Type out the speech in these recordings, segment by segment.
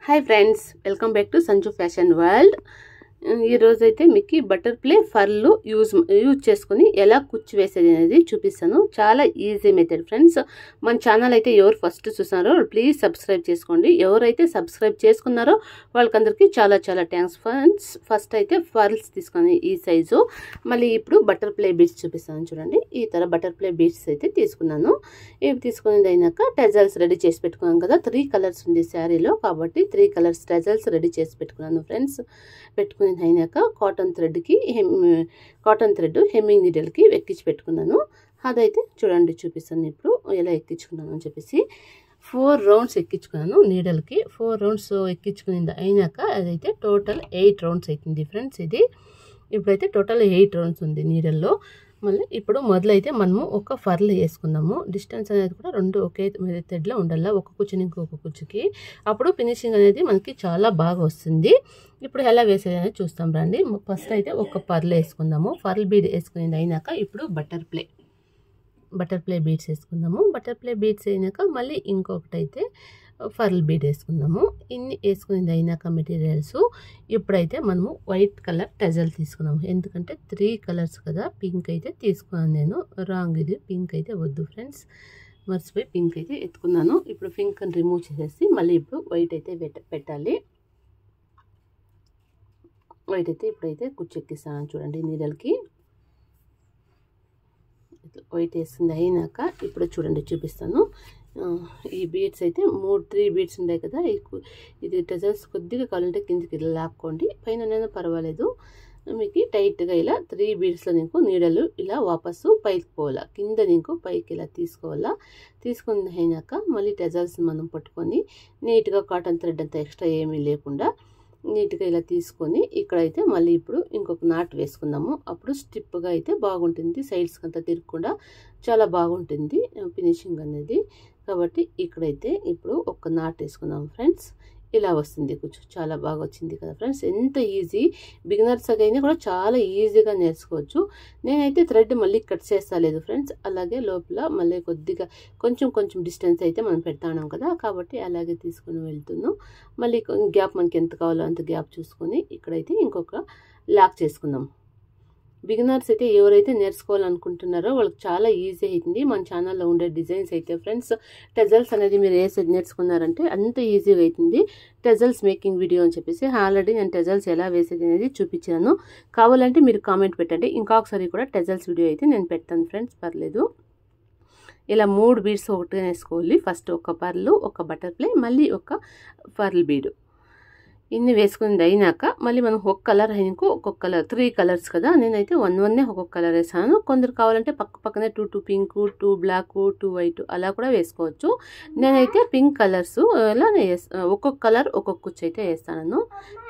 Hi friends welcome back to Sanju fashion world ఈ రోజు అయితే మీకు బటర్ఫ్లై ఫర్లు యూజ్ చేసుకొని ఎలా కుచ్చు వేసేది అనేది చూపిస్తాను. చాలా ఈజీ మెథడ్ ఫ్రెండ్స్. మన ఛానల్ అయితే ఎవరు ఫస్ట్ చూస్తున్నారో ప్లీజ్ సబ్స్క్రైబ్ చేసుకోండి. ఎవరైతే సబ్స్క్రైబ్ చేసుకున్నారో వాళ్ళకందరికీ చాలా చాలా థ్యాంక్స్ ఫ్రెండ్స్. ఫస్ట్ అయితే ఫర్ల్స్ తీసుకొని ఈ సైజు, మళ్ళీ ఇప్పుడు బటర్ఫ్లై బీడ్స్ చూపిస్తాను చూడండి. ఈ తర బటర్ఫ్లై బీడ్స్ అయితే తీసుకున్నాను. ఇవి తీసుకునేది అయినాక టెజల్స్ రెడీ చేసి పెట్టుకున్నాను కదా. 3 కలర్స్ ఉంది శారీలో, కాబట్టి 3 కలర్స్ టెజల్స్ రెడీ చేసి పెట్టుకున్నాను ఫ్రెండ్స్. పెట్టుకుని అయినాక కాటన్ థ్రెడ్ హెమ్మింగ్ నీడిల్కి ఎక్కించి పెట్టుకున్నాను. అదైతే చూడండి చూపిస్తాను ఇప్పుడు ఎలా ఎక్కించుకున్నాను అని చెప్పేసి. 4 రౌండ్స్ ఎక్కించుకున్నాను నీడల్కి. 4 రౌండ్స్ ఎక్కించుకునేది అయినాక అదైతే టోటల్ 8 రౌండ్స్ అవుతుంది ఫ్రెండ్స్. ఇది ఇప్పుడైతే టోటల్ 8 రౌండ్స్ ఉంది నీడల్లో. మళ్ళీ ఇప్పుడు మొదలైతే మనము ఒక ఫర్లు వేసుకుందాము. డిస్టెన్స్ అనేది కూడా 2 ఒకే థ్రెడ్లో ఉండాలి, ఒక కుచ్చుని ఇంకొక కుచ్చుకి. అప్పుడు ఫినిషింగ్ అనేది మనకి చాలా బాగా వస్తుంది. ఇప్పుడు ఎలా వేసేది అనేది చూస్తాం రండి. ఫస్ట్ అయితే ఒక ఫర్లు వేసుకుందాము. ఫర్ల్ బీడ్ వేసుకునేది అయినాక ఇప్పుడు బటర్ఫ్లై బీడ్స్ వేసుకుందాము. బటర్ఫ్లై బీడ్స్ అయినాక మళ్ళీ ఇంకొకటి అయితే ఫర్ల్ బీడ్ వేసుకుందాము. ఇన్ని వేసుకునేది అయినాక మెటీరియల్స్ ఇప్పుడైతే మనము వైట్ కలర్ టెజల్ తీసుకున్నాము. ఎందుకంటే 3 కలర్స్ కదా. పింక్ అయితే తీసుకున్నాను నేను, రాంగ్ ఇది. పింక్ అయితే వద్దు ఫ్రెండ్స్, మర్చిపోయి పింక్ అయితే ఎత్తుకున్నాను. ఇప్పుడు పింక్ అని రిమూవ్ చేసేసి మళ్ళీ ఇప్పుడు వైట్ అయితే పెట్టాలి. వైట్ అయితే ఇప్పుడైతే కుచ్చెక్కిస్తాను చూడండి నీడల్కి. వైట్ వేస్తుంది అయినాక ఇప్పుడు చూడండి చూపిస్తాను. ఈ బీడ్స్ అయితే 3 బీడ్స్ ఉన్నాయి కదా. ఇది టెజల్స్ కొద్దిగా కావాలంటే కిందికి లాక్కోండి, పైన పర్వాలేదు. మీకు టైట్గా ఇలా 3 బీడ్స్లో నీకు నీడలు ఇలా వాపసు పైకి పోవాలా, కింద నీకు పైకి ఇలా తీసుకోవాలా. తీసుకుని అయినాక మళ్ళీ టెజల్స్ మనం పట్టుకొని నీట్గా కాటన్ థ్రెడ్ అంతా ఎక్స్ట్రా ఏమీ లేకుండా నీట్గా ఇలా తీసుకొని ఇక్కడైతే మళ్ళీ ఇప్పుడు ఇంకొక నాట్ వేసుకుందాము. అప్పుడు స్టిప్గా అయితే బాగుంటుంది, సైడ్స్కి అంతా తిరగకుండా చాలా బాగుంటుంది ఫినిషింగ్ అనేది. కాబట్టి ఇక్కడైతే ఇప్పుడు ఒక నాట్ వేసుకుందాం ఫ్రెండ్స్. ఇలా వస్తుంది కూర్చో, చాలా బాగా వచ్చింది కదా ఫ్రెండ్స్. ఎంత ఈజీ, బిగినర్స్ అయినా కూడా చాలా ఈజీగా నేర్చుకోవచ్చు. నేనైతే థ్రెడ్ మళ్ళీ కట్ చేస్తలేదు ఫ్రెండ్స్. అలాగే లోపల మళ్ళీ కొద్దిగా కొంచెం డిస్టెన్స్ అయితే మనం పెడతాం కదా, కాబట్టి అలాగే తీసుకొని వెళ్తున్నాం. మళ్ళీ గ్యాప్ మనకి ఎంత కావాలో అంత గ్యాప్ చూసుకొని ఇక్కడైతే ఇంకొక లాక్ చేసుకుందాం. బిగినర్స్ అయితే ఎవరైతే నేర్చుకోవాలనుకుంటున్నారో వాళ్ళకి చాలా ఈజీ అవుతుంది. మన ఛానల్లో ఉండే డిజైన్స్ అయితే ఫ్రెండ్స్, టెజల్స్ అనేది మీరు నేర్చుకున్నారంటే అంత ఈజీగా అవుతుంది. టెజల్స్ మేకింగ్ వీడియో అని చెప్పేసి ఆల్రెడీ నేను టెజల్స్ ఎలా వేసేది అనేది చూపించాను. కావాలంటే మీరు కామెంట్ పెట్టండి, ఇంకొకసారి కూడా టెజల్స్ వీడియో అయితే నేను పెడతాను ఫ్రెండ్స్, పర్లేదు. ఇలా 3 బీడ్స్ ఒకటిగా వేసుకోవాలి. ఫస్ట్ ఒక పర్లు, ఒక బటర్ఫ్లై, మళ్ళీ ఒక ఫర్ల్ బీడు. ఇన్ని వేసుకునేది అయినాక మళ్ళీ మనం ఒక కలర్ అయినాక ఒక్కొక్క కలర్, 3 కలర్స్ కదా. నేనైతే 1 ఒక్కొక్క కలర్ వేసాను. కొందరు కావాలంటే పక్కనే 2 పింక్, 2 బ్లాక్, 2 వైట్ అలా కూడా వేసుకోవచ్చు. నేనైతే పింక్ కలర్స్ ఇలా ఒక్కొక్క కలర్ ఒక్కొక్క కుచ్చు అయితే వేస్తాను.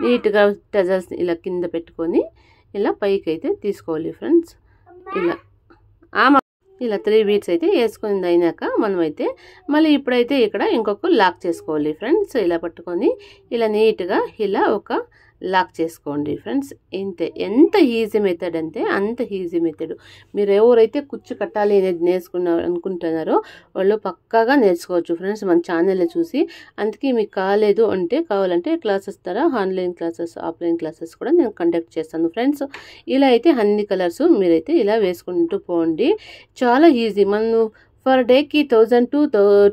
నీట్గా టెజల్స్ ఇలా కింద పెట్టుకొని ఇలా పైకి అయితే తీసుకోవాలి ఫ్రెండ్స్. ఇలా 3 బీడ్స్ అయితే వేసుకునేది అయినాక మనమైతే మళ్ళీ ఇప్పుడైతే ఇక్కడ ఇంకొక లాక్ చేసుకోవాలి ఫ్రెండ్స్. ఇలా పట్టుకొని ఇలా నీట్గా ఇలా ఒక లాక్ చేసుకోండి ఫ్రెండ్స్. ఇంతే, ఎంత ఈజీ మెథడ్ అంటే అంత ఈజీ మెథడ్. మీరు ఎవరైతే కుచ్చు కట్టాలి అనేది అనుకుంటున్నారో వాళ్ళు పక్కాగా నేర్చుకోవచ్చు ఫ్రెండ్స్ మన ఛానల్లో చూసి. అందుకే మీకు కావాలంటే క్లాసెస్ ద్వారా ఆన్లైన్ క్లాసెస్, ఆఫ్లైన్ క్లాసెస్ కూడా నేను కండక్ట్ చేస్తాను ఫ్రెండ్స్. ఇలా అయితే అన్ని కలర్స్ మీరైతే ఇలా వేసుకుంటూ పోండి. చాలా ఈజీ. మనం ఫర్ డేకి 1000 to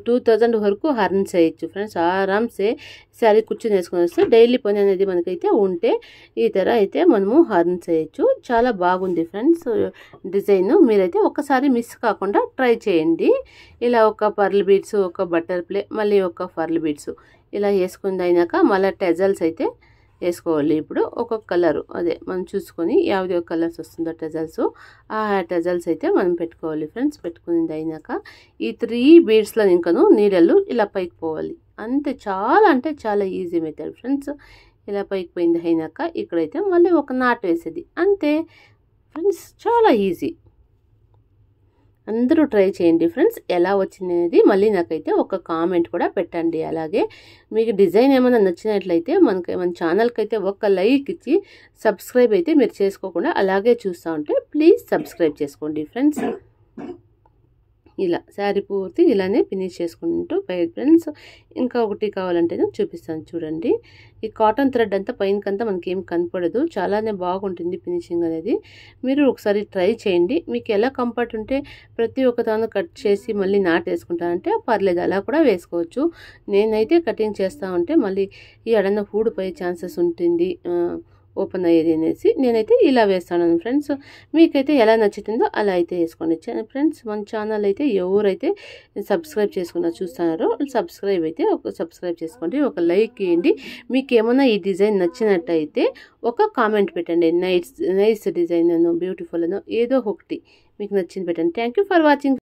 2000 వరకు హర్న్ చేయొచ్చు ఫ్రెండ్స్. ఆరామ్సే శారీ కూర్చొని వేసుకొని వస్తే డైలీ పని అనేది మనకైతే ఉంటే ఈ తర అయితే మనము హర్న్ చేయొచ్చు. చాలా బాగుంది ఫ్రెండ్స్ డిజైన్. మీరైతే ఒకసారి మిస్ కాకుండా ట్రై చేయండి. ఇలా ఒక పర్ల్ బీడ్స్, ఒక బటర్ఫ్లై, మళ్ళీ ఒక ఫర్ల్ బీడ్స్ ఇలా వేసుకుంది అయినాక మళ్ళీ టెజల్స్ అయితే వేసుకోవాలి. ఇప్పుడు ఒక్కొక్క కలరు అదే మనం చూసుకొని యావది ఒక కలర్స్ వస్తుందో టెజల్స్, ఆ టెజల్స్ అయితే మనం పెట్టుకోవాలి ఫ్రెండ్స్. పెట్టుకునేది అయినాక ఈ 3 బీడ్స్లో ఇంకను నీడలు ఇలా పైకి పోవాలి. అంతే, చాలా అంటే చాలా ఈజీ మెథడ్ ఫ్రెండ్స్. ఇలా పైకి పోయింది అయినాక ఇక్కడైతే మళ్ళీ ఒక నాట్ వేసేది. అంతే ఫ్రెండ్స్, చాలా ఈజీ. అందరూ ట్రై చేయండి ఫ్రెండ్స్. ఎలా వచ్చింది అనేది మళ్ళీ నాకైతే ఒక కామెంట్ కూడా పెట్టండి. అలాగే మీకు డిజైన్ ఏమైనా నచ్చినట్లయితే మన ఛానల్కి అయితే ఒక లైక్ ఇచ్చి సబ్స్క్రైబ్ అయితే మీరు చేసుకోకుండా అలాగే చూస్తూ ఉంటే ప్లీజ్ సబ్స్క్రైబ్ చేసుకోండి ఫ్రెండ్స్. ఇలా శారీ పూర్తి ఇలానే ఫినిష్ చేసుకుంటూ ఫ్రెండ్స్. ఇంకా ఒకటి కావాలంటే చూపిస్తాను చూడండి. ఈ కాటన్ థ్రెడ్ అంతా పైనకంతా మనకి ఏం కనపడదు, చాలానే బాగుంటుంది ఫినిషింగ్ అనేది. మీరు ఒకసారి ట్రై చేయండి. మీకు ఎలా కంఫర్ట్ ఉంటే ప్రతి ఒక్కదాన్ని కట్ చేసి మళ్ళీ నాటేసుకుంటానంటే పర్లేదు, అలా కూడా వేసుకోవచ్చు. నేనైతే కటింగ్ చేస్తూ ఉంటే మళ్ళీ ఈ అడన్న ఊడిపోయే ఛాన్సెస్ ఉంటుంది ఓపెన్ అయ్యేది అనేసి నేనైతే ఇలా వేస్తాను ఫ్రెండ్స్. మీకైతే ఎలా నచ్చుతుందో అలా అయితే వేసుకోండి ఫ్రెండ్స్. మన ఛానల్ అయితే ఎవరైతే సబ్స్క్రైబ్ చేసుకున్నా చూస్తున్నారో సబ్స్క్రైబ్ చేసుకోండి, ఒక లైక్ ఇవ్వండి. మీకు ఏమన్నా ఈ డిజైన్ నచ్చినట్టయితే ఒక కామెంట్ పెట్టండి. నైస్ డిజైన్ అనో బ్యూటిఫుల్ అనో ఏదో ఒకటి మీకు నచ్చింది పెట్టండి. Thank you for watching.